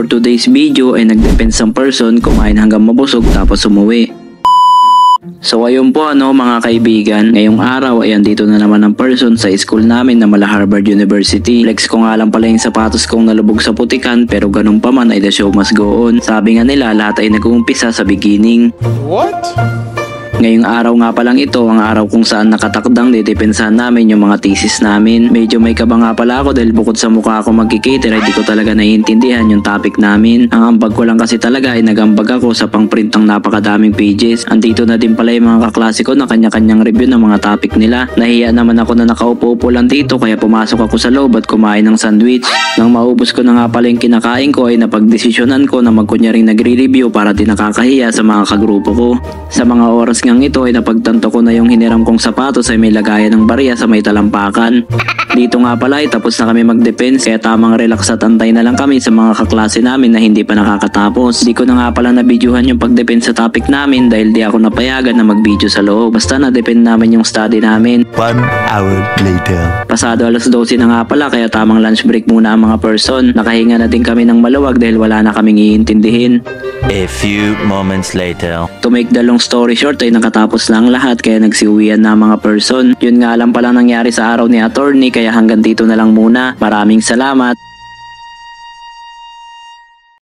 for today's video ay nag-defense ang person, kumain hanggang mabusog tapos umuwi. So ayun po mga kaibigan, ngayong araw ay andito na naman ang person sa school namin na mala Harvard University. Flex ko nga lang pala yung sapatos kong nalubog sa putikan, pero ganun pa man ay the show must go on. Sabi nga nila lahat ay nag-uumpisa sa beginning. What? Ngayong araw nga palang ito ang araw kung saan nakatakdang didepensahan namin yung mga thesis namin. Medyo may kaba nga pala ako dahil bukod sa mukha ako magkikater ay di ko talaga naiintindihan yung topic namin. Ang ambag ko lang kasi talaga ay nagambag ako sa pang-print ng napakadaming pages. Andito na din pala yung mga kaklase ko na kanya-kanyang review ng mga topic nila. Nahiya naman ako na nakaupo-upo lang dito kaya pumasok ako sa loob at kumain ng sandwich. Nang maubos ko na nga pala yung kinakain ko ay napagdesisyonan ko na magkunyaring nagre-review para di nakakahiya sa mga kagrupo ko. Sa mga oras ngang ito ay napagtanto ko na yung hiniram kong sapatos ay may lagayan ng barya sa may talampakan. Dito nga pala ay tapos na kami mag-defense kaya tamang relax at antay na lang kami sa mga kaklase namin na hindi pa nakakatapos. Di ko na nga pala na-videohan yung pag-defense sa topic namin dahil di ako napayagan na mag-video sa loob. Basta na-defend namin yung study namin. 1 hour later. Pasado alas 12 na nga pala kaya tamang lunch break muna ang mga person. Nakahinga na din kami ng maluwag dahil wala na kaming iintindihin. A few moments later. To make the long story short ay nakatapos lang lahat kaya nagsiuwian na mga person. Yun nga lang pala nangyari sa araw ni attorney kaya hanggang dito na lang muna. Maraming salamat.